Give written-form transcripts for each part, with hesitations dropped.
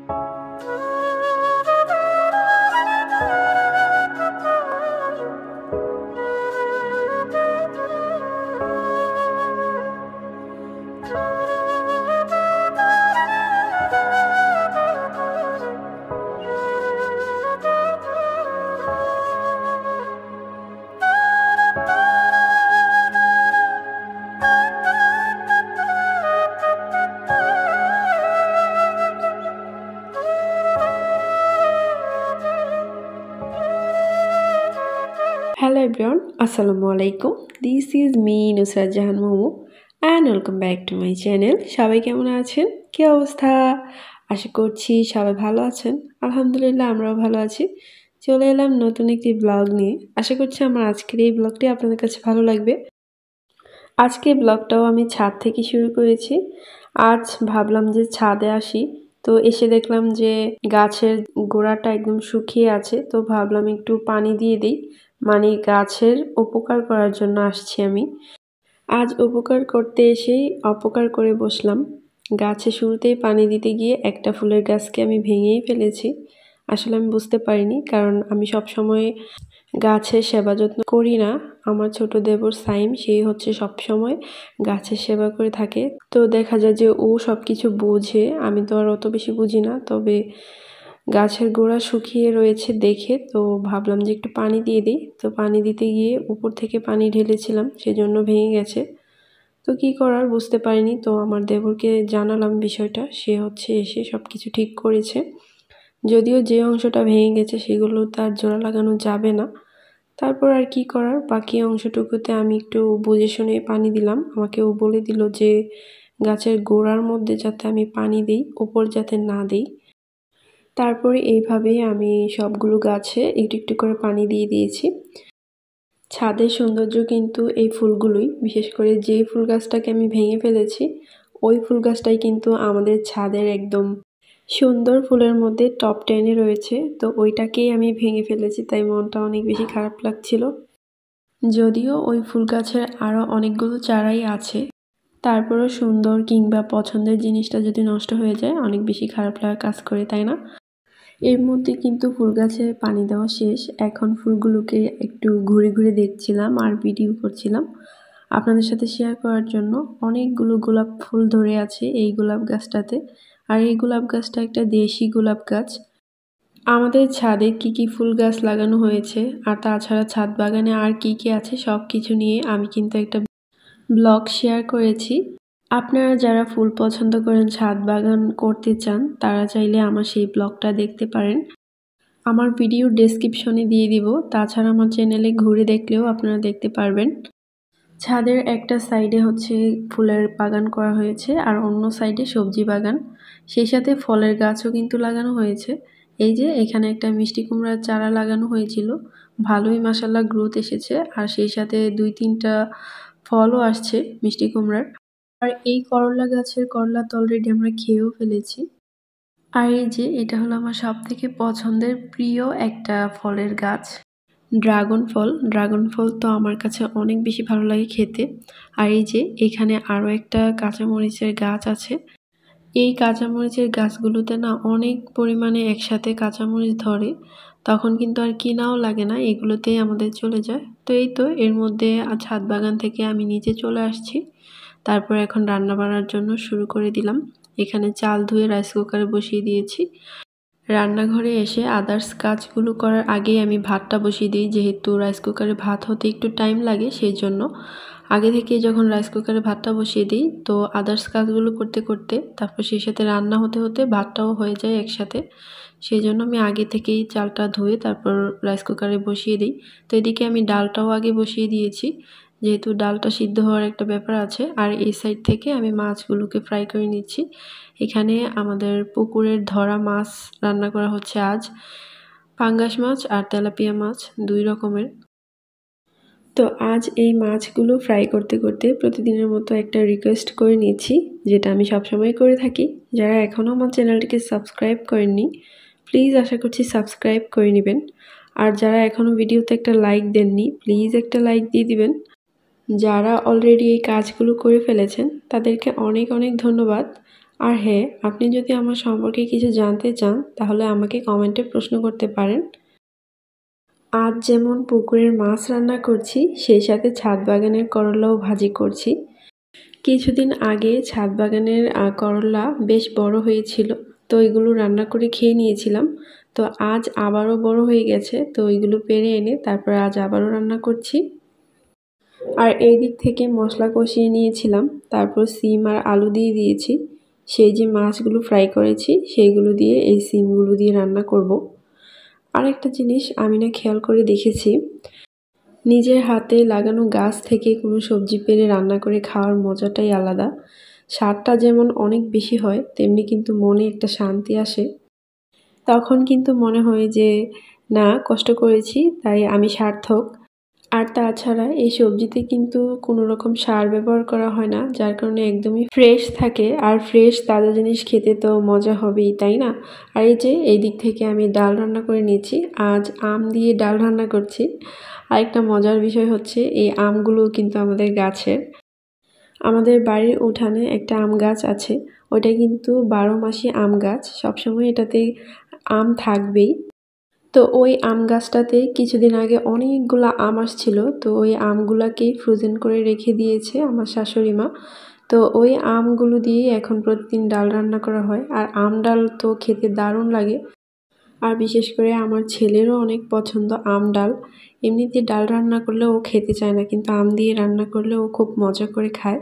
Hello everyone, Assalamualaikum. This is me Nusrat Jahan Momo and welcome back to my channel. সবাই কেমন আছেন? কি অবস্থা? আশা করছি সবাই ভালো আছেন। আলহামদুলিল্লাহ আমরাও ভালো আছি। চলে এলাম নতুন একটি ব্লগ নিয়ে। আশা করছি আমার আজকের এই ব্লগটি আপনাদের কাছে ভালো লাগবে। আজকে ব্লগটাও আমি ছাদ থেকে শুরু করেছি। আজ ভাবলাম যে ছাদে আসি। তো এসে দেখলাম যে গাছের গোড়াটা একদম শুকিয়ে আছে। তো ভাবলাম একটু পানি দিয়ে দিই। মানে গাছের উপকার করার জন্য আসছি আমি। আজ উপকার করতে এসেই অপকার করে বসলাম। গাছে শুরুতেই পানি দিতে গিয়ে একটা ফুলের গাছকে আমি ভেঙেই ফেলেছি। আসলে আমি বুঝতে পারিনি, কারণ আমি সবসময় গাছের সেবা যত্ন করি না। আমার ছোট দেবর সাইম, সেই হচ্ছে সবসময় গাছের সেবা করে থাকে। তো দেখা যায় যে ও সব কিছু বোঝে, আমি তো আর অত বেশি বুঝি না। তবে গাছের গোড়া শুকিয়ে রয়েছে দেখে তো ভাবলাম যে একটু পানি দিয়ে দিই। তো পানি দিতে গিয়ে উপর থেকে পানি ঢেলেছিলাম, সেজন্য ভেঙে গেছে। তো কি করার বুঝতে পারিনি। তো আমার দেবরকে জানালাম বিষয়টা, সে হচ্ছে এসে সব কিছু ঠিক করেছে। যদিও যে অংশটা ভেঙে গেছে সেগুলো তার জোড়া লাগানো যাবে না। তারপর আর কি করার, বাকি অংশটুকুতে আমি একটু বুঝে শুনে পানি দিলাম। আমাকে ও বলে দিল যে গাছের গোড়ার মধ্যে যাতে আমি পানি দিই, ওপর যাতে না দিই। তারপরে এইভাবেই আমি সবগুলো গাছে একটু একটু করে পানি দিয়ে দিয়েছি। ছাদের সৌন্দর্য কিন্তু এই ফুলগুলোই, বিশেষ করে যে ফুল গাছটাকে আমি ভেঙে ফেলেছি ওই ফুল গাছটাই কিন্তু আমাদের ছাদের একদম সুন্দর ফুলের মধ্যে টপ 10-এ রয়েছে। তো ওইটাকেই আমি ভেঙে ফেলেছি, তাই মনটা অনেক বেশি খারাপ লাগছিল। যদিও ওই ফুল গাছের আরও অনেকগুলো চারাই আছে, তারপরও সুন্দর কিংবা পছন্দের জিনিসটা যদি নষ্ট হয়ে যায় অনেক বেশি খারাপ লাগা কাজ করে, তাই না? এর মধ্যে কিন্তু ফুল গাছে পানি দেওয়া শেষ। এখন ফুলগুলোকে একটু ঘুরে ঘুরে দেখছিলাম আর ভিডিও করছিলাম আপনাদের সাথে শেয়ার করার জন্য। অনেকগুলো গোলাপ ফুল ধরে আছে এই গোলাপ গাছটাতে। আর এই গোলাপ গাছটা একটা দেশি গোলাপ গাছ। আমাদের ছাদে কি কি ফুল গাছ লাগানো হয়েছে আর তাছাড়া ছাদ বাগানে আর কি কি আছে সব কিছু নিয়ে আমি কিন্তু একটা ব্লগ শেয়ার করেছি। আপনারা যারা ফুল পছন্দ করেন, ছাদ বাগান করতে চান, তারা চাইলে আমার সেই ব্লগটা দেখতে পারেন। আমার ভিডিওর ডেসক্রিপশনে দিয়ে দিব। তাছাড়া আমার চ্যানেলে ঘুরে দেখলেও আপনারা দেখতে পারবেন। ছাদের একটা সাইডে হচ্ছে ফুলের বাগান করা হয়েছে আর অন্য সাইডে সবজি বাগান, সেই সাথে ফলের গাছও কিন্তু লাগানো হয়েছে। এই যে এখানে একটা মিষ্টি কুমড়ার চারা লাগানো হয়েছিল, ভালোই মাশাআল্লাহ গ্রোথ এসেছে। আর সেই সাথে 2-3টা ফলও আসছে মিষ্টি কুমড়ার। আর এই করলা গাছের করলা তো অলরেডি আমরা খেয়েও ফেলেছি। আর এই যে এটা হলো আমার সবথেকে পছন্দের প্রিয় একটা ফলের গাছ, ড্রাগন ফল। ড্রাগন ফল তো আমার কাছে অনেক বেশি ভালো লাগে খেতে। আর এই যে এখানে আরও একটা কাঁচামরিচের গাছ আছে। এই কাঁচামরিচের গাছগুলোতে না অনেক পরিমাণে একসাথে কাঁচামরিচ ধরে, তখন কিন্তু আর কিনাও লাগে না, এগুলোতেই আমাদের চলে যায়। তো এই তো এর মধ্যে ছাদ বাগান থেকে আমি নিচে চলে আসছি। তারপর এখন রান্না বান্নার জন্য শুরু করে দিলাম। এখানে চাল ধুয়ে রাইস কুকারে বসিয়ে দিয়েছি। রান্নাঘরে এসে আদার্স কাজগুলো করার আগেই আমি ভাতটা বসিয়ে দিই, যেহেতু রাইস কুকারে ভাত হতে একটু টাইম লাগে, সেই জন্য আগে থেকে যখন রাইস কুকারে ভাতটা বসিয়ে দিই তো আদার্স কাজগুলো করতে করতে তারপর সেই সাথে রান্না হতে হতে ভাতটাও হয়ে যায় একসাথে। সেই জন্য আমি আগে থেকেই চালটা ধুয়ে তারপর রাইস কুকারে বসিয়ে দিই। তো এদিকে আমি ডালটাও আগে বসিয়ে দিয়েছি, যেহেতু ডালটা সিদ্ধ হওয়ার একটা ব্যাপার আছে। আর এই সাইড থেকে আমি মাছগুলোকে ফ্রাই করে নিচ্ছি। এখানে আমাদের পুকুরের ধরা মাছ রান্না করা হচ্ছে আজ, পাঙ্গাস মাছ আর তেলাপিয়া মাছ 2 রকমের। তো আজ এই মাছগুলো ফ্রাই করতে করতে প্রতিদিনের মতো একটা রিকোয়েস্ট করে নিয়েছি, যেটা আমি সবসময় করে থাকি। যারা এখনও আমার চ্যানেলটিকে সাবস্ক্রাইব করেননি প্লিজ আশা করছি সাবস্ক্রাইব করে নেবেন। আর যারা এখনও ভিডিওতে একটা লাইক দেননি প্লিজ একটা লাইক দিয়ে দিবেন। যারা অলরেডি এই কাজগুলো করে ফেলেছেন তাদেরকে অনেক অনেক ধন্যবাদ। আর হ্যাঁ, আপনি যদি আমার সম্পর্কে কিছু জানতে চান তাহলে আমাকে কমেন্টে প্রশ্ন করতে পারেন। আজ যেমন পুকুরের মাছ রান্না করছি, সেই সাথে ছাদ বাগানের করলাও ভাজি করছি। কিছুদিন আগে ছাদ বাগানের করলা বেশ বড় হয়েছিল, তো এগুলো রান্না করে খেয়ে নিয়েছিলাম। তো আজ আবারও বড় হয়ে গেছে, তো এগুলো পেড়ে এনে তারপর আজ আবারও রান্না করছি। আর এই দিক থেকে মশলা কষিয়ে নিয়েছিলাম, তারপর সিম আর আলু দিয়ে দিয়েছি। সেই যে মাছগুলো ফ্রাই করেছি সেইগুলো দিয়ে এই সিমগুলো দিয়ে রান্না করব। আরেকটা জিনিস আমি না খেয়াল করে দেখেছি, নিজের হাতে লাগানো গাছ থেকে কোনো সবজি পেড়ে রান্না করে খাওয়ার মজাটাই আলাদা। স্বাদটা যেমন অনেক বেশি হয়, তেমনি কিন্তু মনে একটা শান্তি আসে। তখন কিন্তু মনে হয় যে না, কষ্ট করেছি তাই আমি সার্থক। আর তাছাড়া এই সবজিতে কিন্তু কোনো রকম সার ব্যবহার করা হয় না, যার কারণে একদমই ফ্রেশ থাকে। আর ফ্রেশ তাজা জিনিস খেতে তো মজা হবেই, তাই না? আর এই যে এই দিক থেকে আমি ডাল রান্না করে নিয়েছি। আজ আম দিয়ে ডাল রান্না করছি। আরেকটা মজার বিষয় হচ্ছে, এই আমগুলো কিন্তু আমাদের গাছের। আমাদের বাড়ির উঠানে একটা আম গাছ আছে, ওটা কিন্তু 12 মাসই আম গাছ, সবসময় এটাতে আম থাকবেই। তো ওই আম গাছটাতে কিছুদিন আগে অনেকগুলা আম আসছিল, তো ওই আমগুলাকেই ফ্রোজেন করে রেখে দিয়েছে আমার শাশুড়ি মা। তো ওই আমগুলো দিয়ে এখন প্রতিদিন ডাল রান্না করা হয়। আর আম ডাল তো খেতে দারুণ লাগে। আর বিশেষ করে আমার ছেলেরও অনেক পছন্দ আম ডাল। এমনিতে ডাল রান্না করলে ও খেতে চায় না, কিন্তু আম দিয়ে রান্না করলে ও খুব মজা করে খায়।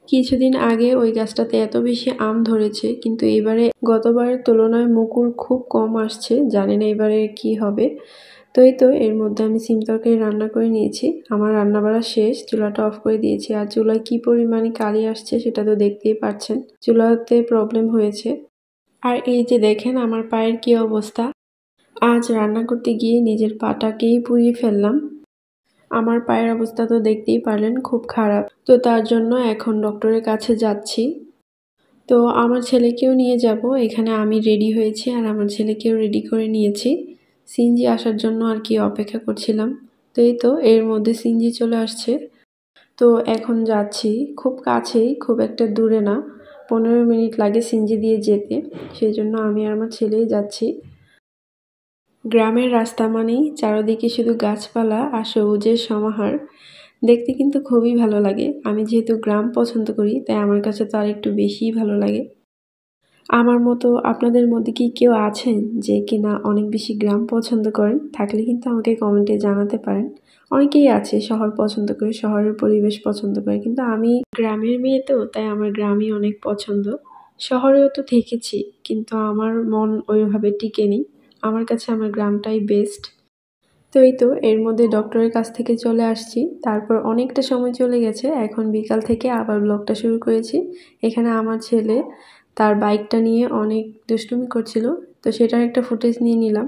কিছুদিন আগে ওই গাছটাতে এত বেশি আম ধরেছে, কিন্তু এবারে গতবারের তুলনায় মুকুল খুব কম আসছে, জানি না এবারে কি হবে। তো এই তো এর মধ্যে আমি সিম তরকারি রান্না করে নিয়েছি। আমার রান্না বাড়া শেষ, চুলাটা অফ করে দিয়েছি। আর চুলায় কি পরিমাণে কালি আসছে সেটা তো দেখতেই পাচ্ছেন, চুলাতে প্রবলেম হয়েছে। আর এই যে দেখেন আমার পায়ের কি অবস্থা, আজ রান্না করতে গিয়ে নিজের পাটাকেই পুড়িয়ে ফেললাম। আমার পায়ের অবস্থা তো দেখতেই পারলেন, খুব খারাপ। তো তার জন্য এখন ডক্টরের কাছে যাচ্ছি। তো আমার ছেলেকেও নিয়ে যাব, এখানে আমি রেডি হয়েছি আর আমার ছেলেকেও রেডি করে নিয়েছি। সিনজি আসার জন্য আর কি অপেক্ষা করছিলাম। তো এই তো এর মধ্যে সিনজি চলে আসছে। তো এখন যাচ্ছি, খুব কাছেই, খুব একটা দূরে না, 15 মিনিট লাগে সিনজি দিয়ে যেতে। সেই জন্য আমি আর আমার ছেলেই যাচ্ছি। গ্রামের রাস্তা মানেই চারদিকে শুধু গাছপালা আর সবুজের সমাহার, দেখতে কিন্তু খুবই ভালো লাগে। আমি যেহেতু গ্রাম পছন্দ করি, তাই আমার কাছে তো আর একটু বেশিই ভালো লাগে। আমার মতো আপনাদের মধ্যে কি কেউ আছেন যে কিনা অনেক বেশি গ্রাম পছন্দ করেন? থাকলে কিন্তু আমাকে কমেন্টে জানাতে পারেন। অনেকেই আছে শহর পছন্দ করে, শহরের পরিবেশ পছন্দ করে, কিন্তু আমি গ্রামের মেয়ে, তো তাই আমার গ্রামই অনেক পছন্দ। শহরেও তো থেকেছি, কিন্তু আমার মন ওইভাবে টিকেনি। আমার কাছে আমার গ্রামটাই বেস্ট। তো এই তো এর মধ্যে ডক্টরের কাছ থেকে চলে আসছি, তারপর অনেকটা সময় চলে গেছে। এখন বিকাল থেকে আবার ব্লগটা শুরু করেছি। এখানে আমার ছেলে তার বাইকটা নিয়ে অনেক দুষ্টুমি করছিল, তো সেটার একটা ফুটেজ নিয়ে নিলাম।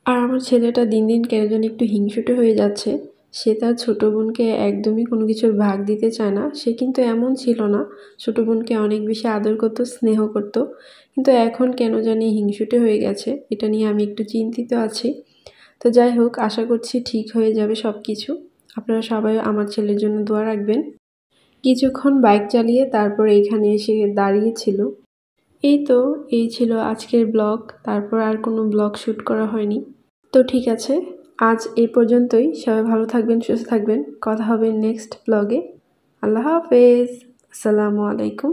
আর আমার ছেলেটা দিন দিন কেন যেন একটু হিংসুটে হয়ে যাচ্ছে। সে তার ছোট বোনকে একদমই কোনো কিছুর ভাগ দিতে চায় না। সে কিন্তু এমন ছিল না, ছোট বোনকে অনেক বেশি আদর করতো, স্নেহ করতো, কিন্তু এখন কেন জানি হিংসুটে হয়ে গেছে। এটা নিয়ে আমি একটু চিন্তিত আছি। তো যাই হোক, আশা করছি ঠিক হয়ে যাবে সব কিছু। আপনারা সবাই আমার ছেলের জন্য দোয়া রাখবেন। কিছুক্ষণ বাইক চালিয়ে তারপর এইখানে এসে দাঁড়িয়েছিল। এই তো এই ছিল আজকের ব্লগ, তারপর আর কোনো ব্লগ শ্যুট করা হয়নি। তো ঠিক আছে, আজ এই পর্যন্তই। সবাই ভালো থাকবেন, সুস্থ থাকবেন। কথা হবে নেক্সট ব্লগে। আল্লাহ হাফেজ, আসসালামু আলাইকুম।